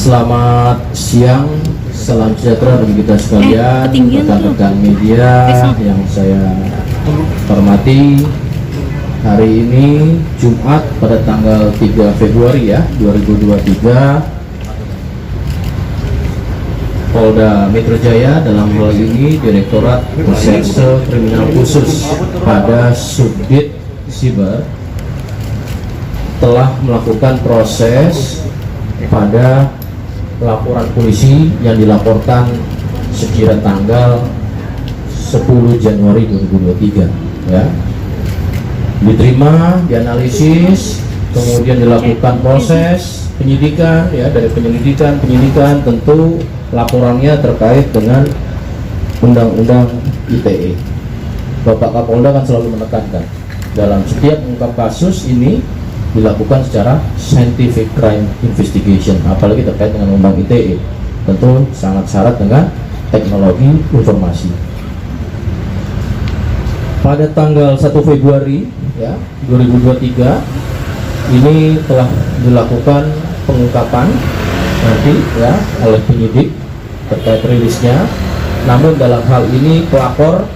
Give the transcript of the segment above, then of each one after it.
Selamat siang, salam sejahtera bagi kita sekalian, rekan-rekan media yang saya hormati. Hari ini Jumat pada tanggal 3 Februari 2023, Polda Metro Jaya dalam hal ini Direktorat Reserse Kriminal Khusus pada Subdit Siber telah melakukan proses pada laporan polisi yang dilaporkan sekira tanggal 10 Januari 2023 ya. Diterima, dianalisis, kemudian dilakukan proses penyidikan ya. Dari penyidikan tentu laporannya terkait dengan Undang-Undang ITE. Bapak Kapolda kan selalu menekankan dalam setiap mengungkap kasus ini dilakukan secara scientific crime investigation, apalagi terkait dengan undang ITE, tentu sangat syarat dengan teknologi informasi. Pada tanggal 1 Februari 2023 ini telah dilakukan pengungkapan nanti oleh penyidik terkait rilisnya. Namun dalam hal ini pelapor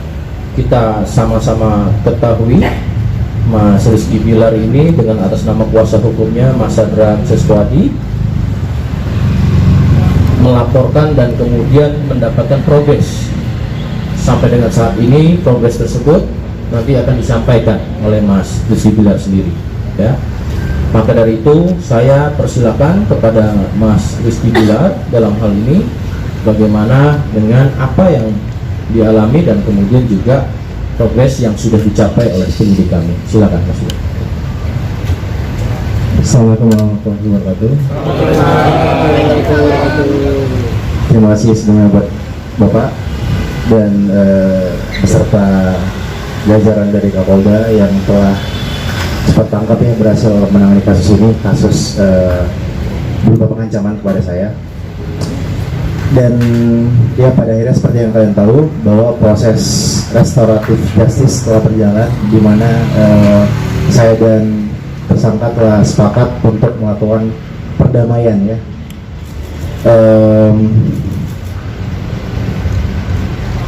kita sama-sama ketahui, Mas Rizky Bilar ini dengan atas nama kuasa hukumnya Mas Sadran Seswadi melaporkan dan kemudian mendapatkan progres. Sampai dengan saat ini progres tersebut nanti akan disampaikan oleh Mas Rizky Bilar sendiri ya. Maka dari itu saya persilakan kepada Mas Rizky Bilar dalam hal ini bagaimana dengan apa yang dialami dan kemudian juga progres yang sudah dicapai oleh penyidik kami. Silakan Mas. Assalamualaikum warahmatullahi wabarakatuh. Terima kasih sebelumnya buat Bapak dan beserta jajaran dari Kapolda yang telah cepat tangkapnya berhasil menangani kasus ini, kasus berupa pengancaman kepada saya. Dan ya pada akhirnya seperti yang kalian tahu bahwa proses restoratif justice telah berjalan, di mana saya dan tersangka telah sepakat untuk melakukan perdamaian ya.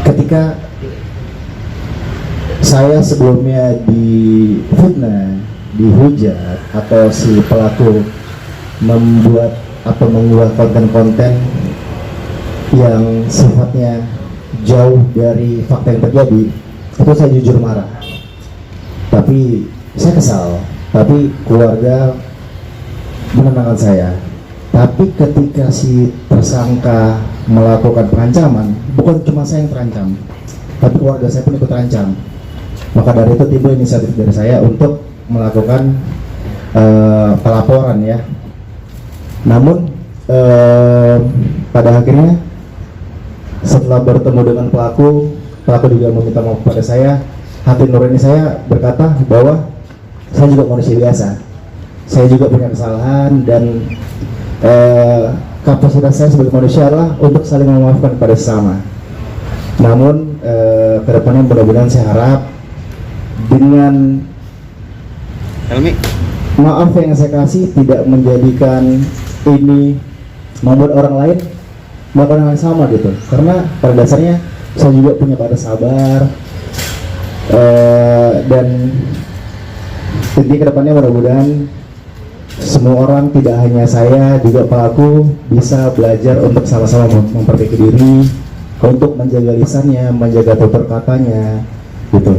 Ketika saya sebelumnya difitnah, dihujat, atau si pelaku membuat atau mengunggah konten-konten yang sifatnya jauh dari fakta yang terjadi, itu saya jujur marah. Tapi saya kesal, tapi keluarga menenangkan saya. Tapi ketika si tersangka melakukan pengancaman, bukan cuma saya yang terancam, tapi keluarga saya pun ikut terancam. Maka dari itu timbul inisiatif dari saya untuk melakukan pelaporan ya. Namun pada akhirnya setelah bertemu dengan pelaku juga meminta maaf kepada saya. Hati nurani saya berkata bahwa saya juga manusia biasa, saya juga punya kesalahan, dan kapasitas saya sebagai manusia adalah untuk saling memaafkan kepada sesama. Namun kedepannya mudah-mudahan saya harap dengan maaf yang saya kasih tidak menjadikan ini membuat orang lain melakukan hal yang sama gitu, karena pada dasarnya saya juga punya pada sabar, dan intinya kedepannya mudah-mudahan semua orang, tidak hanya saya, juga pelaku bisa belajar untuk sama-sama memperbaiki diri, untuk menjaga lisannya, menjaga tutur katanya gitu.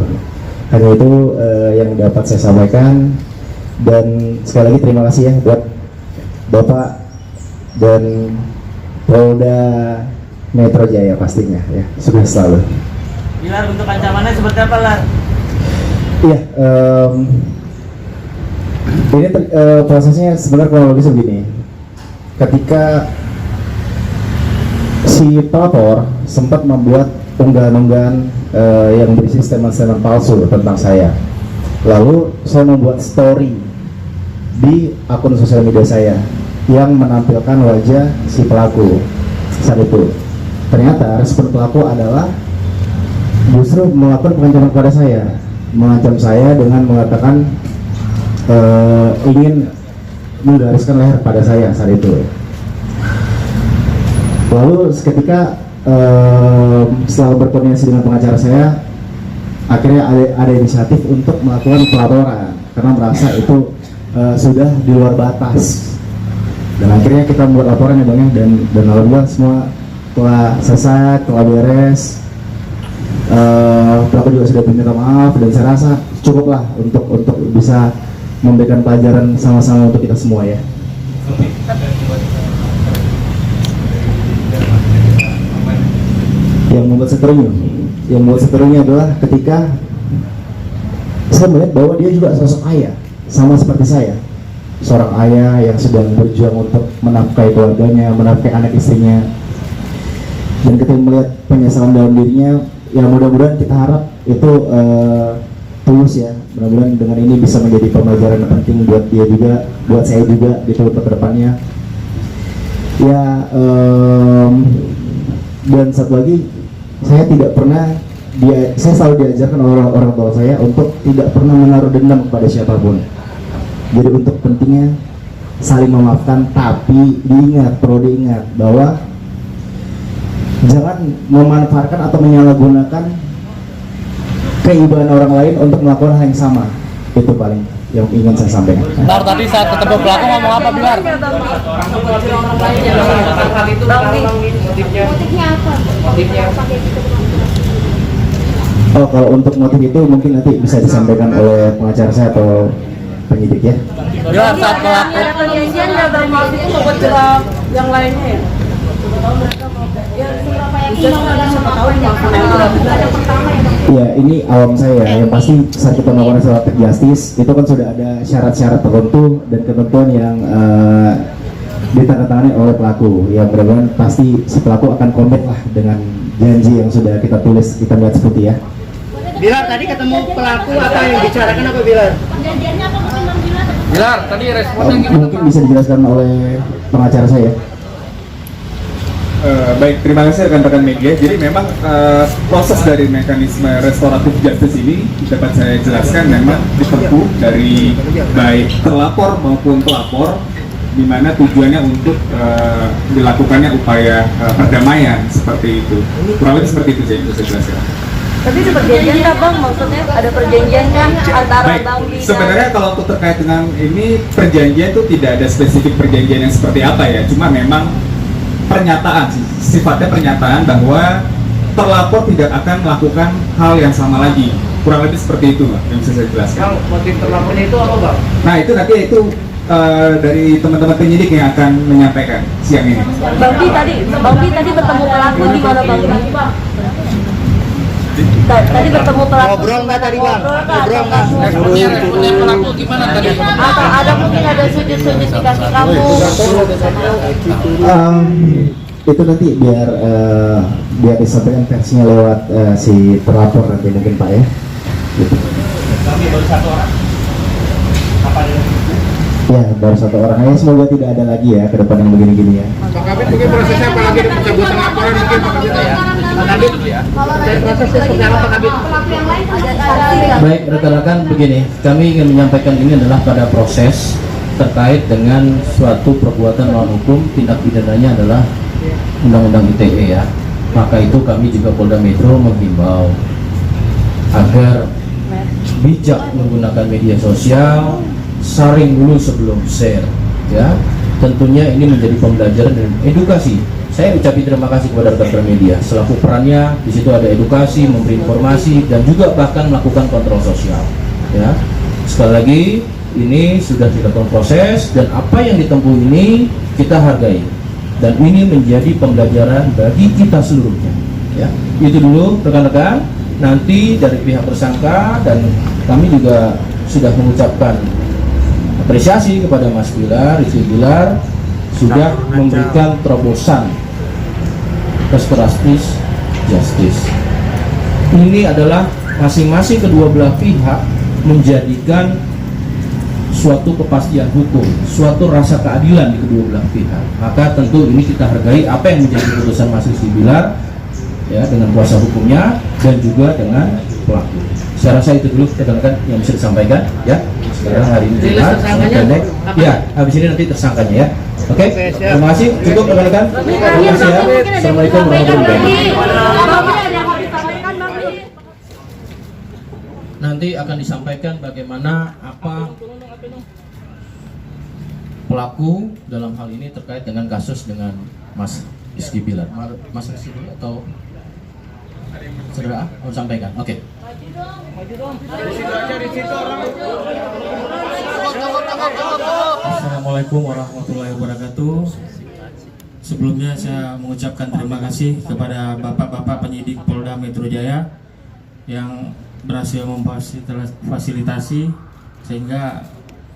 Hanya itu yang dapat saya sampaikan, dan sekali lagi terima kasih ya buat Bapak dan Polda Metro Jaya pastinya ya, sudah selalu. Bilar, untuk ancamannya seperti apa lah? Iya, ini prosesnya sebenarnya kronologis begini. Ketika si pelapor sempat membuat unggahan-unggahan yang berisi statement-statement palsu tentang saya, lalu saya membuat story di akun sosial media saya yang menampilkan wajah si pelaku saat itu. Ternyata respon pelaku adalah justru melakukan pengancaman kepada saya, mengancam saya dengan mengatakan ingin menggariskan leher pada saya saat itu. Lalu seketika setelah berkoordinasi dengan pengacara saya, akhirnya ada inisiatif untuk melakukan pelaporan karena merasa itu sudah di luar batas. Dan akhirnya kita membuat laporan ya Bang ya, dan alhamdulillah semua telah selesai, telah beres. Pelaku juga sudah minta maaf dan saya rasa cukuplah untuk bisa memberikan pelajaran sama-sama untuk kita semua ya. Yang membuat seterunya adalah ketika saya melihat bahwa dia juga sosok ayah, sama seperti saya, seorang ayah yang sedang berjuang untuk menafkahi keluarganya, menafkahi anak istrinya. Dan kita melihat penyesalan dalam dirinya, ya mudah-mudahan kita harap itu tulus ya. Mudah-mudahan dengan ini bisa menjadi pembelajaran yang penting buat dia juga, buat saya juga di tahun ke depannya. Ya, dan satu lagi, saya tidak pernah saya selalu diajarkan oleh orang tua saya untuk tidak pernah menaruh dendam kepada siapapun. Jadi untuk pentingnya saling memaafkan, tapi perlu diingat bahwa jangan memanfaatkan atau menyalahgunakan keibuan orang lain untuk melakukan hal yang sama. Itu paling yang ingin saya sampaikan. Bar, tadi saat ketemu pelaku ngomong apa, Bilar? Motifnya apa? Oh, kalau untuk motif itu mungkin nanti bisa disampaikan oleh pengacara saya atau penyidik ya. Bilar, saat pelaku Ada perjanjian nggak Bang waktu itu buat jerak yang lainnya ya? Yang Surabaya itu ada pertama ya. Ya, ini awam saya. Yang pasti saat kita melakukan selektif justice itu kan sudah ada syarat-syarat tertentu dan ketentuan yang ditandatangani oleh pelaku. Ya, mudah-mudahan pasti si pelaku akan komit lah dengan janji yang sudah kita tulis, kita lihat seperti ya. Bilar, tadi ketemu pelaku apa yang dibicarakan apa, Bilar? Perjanjiannya apa mungkin Bang Bila? Bilar, tadi responnya Mungkin bisa dijelaskan oleh pengacara saya. Baik, terima kasih rekan-rekan media. Jadi memang proses dari mekanisme restoratif justice ini dapat saya jelaskan memang ditempuh dari baik terlapor maupun pelapor, di mana tujuannya untuk dilakukannya upaya perdamaian seperti itu. Kurang lebih seperti itu saya bisa jelaskan. Tapi ada perjanjian nggak Bang? Maksudnya ada perjanjian kan antara Baik, Bang Bila? sebenarnya kalau untuk terkait dengan ini perjanjian itu tidak ada spesifik perjanjian yang seperti apa ya, cuma memang pernyataan, sifatnya pernyataan bahwa terlapor tidak akan melakukan hal yang sama lagi. Kurang lebih seperti itu Pak, yang bisa saya jelaskan. Bang, motif terlapornya itu apa, Bang? Nah itu nanti dari teman-teman penyidik yang akan menyampaikan siang ini. Bang Bi tadi bertemu pelaku di mana Bang Bi? Tadi bertemu pelaku. Ngobrol nggak tadi, Bang? Ngobrol nggak? Responnya pelaku gimana tadi? Atau ada mungkin ada sujud-sujud di kaki kamu? Itu nanti biar disampaikan versinya lewat si terlapor nanti mungkin Pak ya. Gitu. Kami baru satu orang. Apa ada? Ya, baru satu orang aja, semoga tidak ada lagi ya ke depan yang begini-gini ya. Pak Kabit mungkin prosesnya apa lagi dengan pencabutan laporan mungkin Pak Kabit ya? Pak Kabit ya. Dan prosesnya seperti apa, Pak Kabit? Pelaku yang lain ada. Baik rekan-rekan, begini, kami ingin menyampaikan ini adalah pada proses terkait dengan suatu perbuatan melawan hukum, tindak pidananya adalah Undang-Undang ITE ya. Maka itu kami juga Polda Metro menghimbau agar bijak menggunakan media sosial, sharing dulu sebelum share ya. Tentunya ini menjadi pembelajaran dan edukasi. Saya ucapkan terima kasih kepada rekan media selaku perannya di situ, ada edukasi, memberi informasi dan juga bahkan melakukan kontrol sosial ya. Sekali lagi ini sudah dilakukan proses dan apa yang ditempuh ini kita hargai dan ini menjadi pembelajaran bagi kita seluruhnya ya. Itu dulu rekan-rekan. Nanti dari pihak tersangka dan kami juga sudah mengucapkan apresiasi kepada Mas Bilar, Rizky Bilar sudah memberikan terobosan restoratif justice. Ini adalah masing-masing kedua belah pihak menjadikan suatu kepastian hukum, suatu rasa keadilan di kedua belah pihak. Maka tentu ini kita hargai apa yang menjadi keputusan Mas Rizky Bilar ya, dengan kuasa hukumnya dan juga dengan pelaku. Saya rasa itu dulu rekan-rekan yang bisa disampaikan ya. Sekarang hari ini Rilis Jumat, tersangkanya pendek. apa? Ya, habis ini nanti tersangkanya ya. Oke, Oke, siap. terima kasih. Cukup rekan-rekan. Terima kasih ya. Assalamualaikum warahmatullahi wabarakatuh. Nanti akan disampaikan bagaimana apa pelaku dalam hal ini terkait dengan kasus dengan Mas Rizky Bilar. Mas Rizky Bilar atau saudara mau sampaikan? Oke. Assalamualaikum warahmatullahi wabarakatuh. Sebelumnya saya mengucapkan terima kasih kepada bapak-bapak penyidik Polda Metro Jaya yang berhasil memfasilitasi sehingga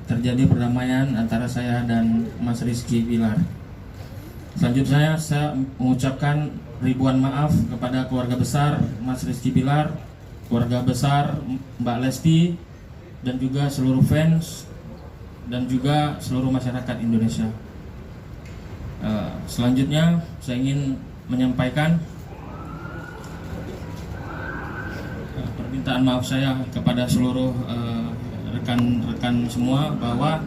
terjadi perdamaian antara saya dan Mas Rizky Bilar. Selanjutnya saya mengucapkan ribuan maaf kepada keluarga besar Mas Rizky Bilar, keluarga besar Mbak Lesti, dan juga seluruh fans dan juga seluruh masyarakat Indonesia. Selanjutnya saya ingin menyampaikan permintaan maaf saya kepada seluruh rekan-rekan semua bahwa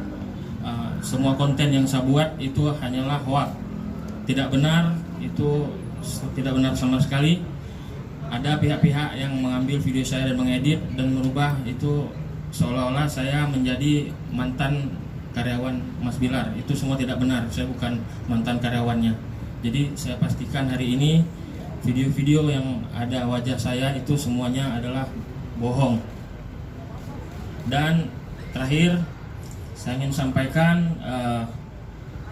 semua konten yang saya buat itu hanyalah hoax, tidak benar, itu tidak benar sama sekali. Ada pihak-pihak yang mengambil video saya dan mengedit dan merubah itu seolah-olah saya menjadi mantan karyawan Mas Bilar. Itu semua tidak benar, saya bukan mantan karyawannya. Jadi saya pastikan hari ini video-video yang ada wajah saya itu semuanya adalah bohong. Dan terakhir saya ingin sampaikan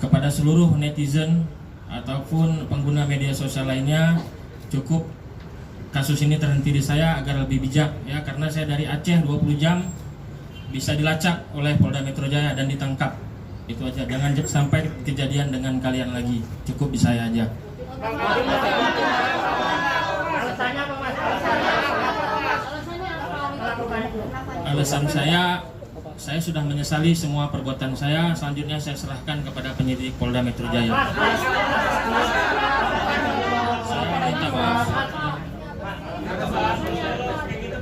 kepada seluruh netizen ataupun pengguna media sosial lainnya, cukup kasus ini terhenti di saya agar lebih bijak ya, karena saya dari Aceh 20 jam bisa dilacak oleh Polda Metro Jaya dan ditangkap. Itu aja, jangan sampai kejadian dengan kalian lagi. Cukup di saya aja. Alasan saya sudah menyesali semua perbuatan saya. Selanjutnya saya serahkan kepada penyidik Polda Metro Jaya. Saya minta maaf.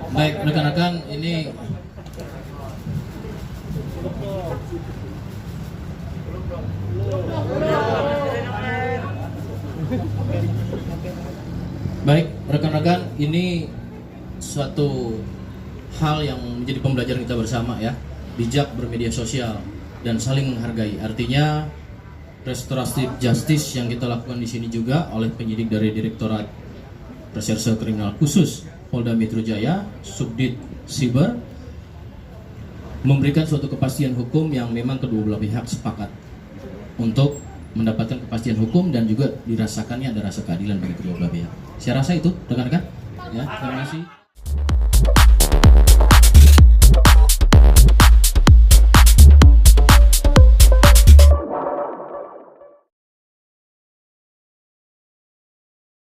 Baik, rekan-rekan, ini baik, rekan-rekan, ini suatu hal yang menjadi pembelajaran kita bersama ya. Bijak bermedia sosial dan saling menghargai. Artinya restoratif justice yang kita lakukan di sini juga oleh penyidik dari Direktorat Reserse Kriminal Khusus Polda Metro Jaya, Subdit Siber, memberikan suatu kepastian hukum yang memang kedua belah pihak sepakat untuk mendapatkan kepastian hukum dan juga dirasakannya ada rasa keadilan bagi kedua belah pihak. Saya rasa itu rekan-rekan. Ya, terima kasih.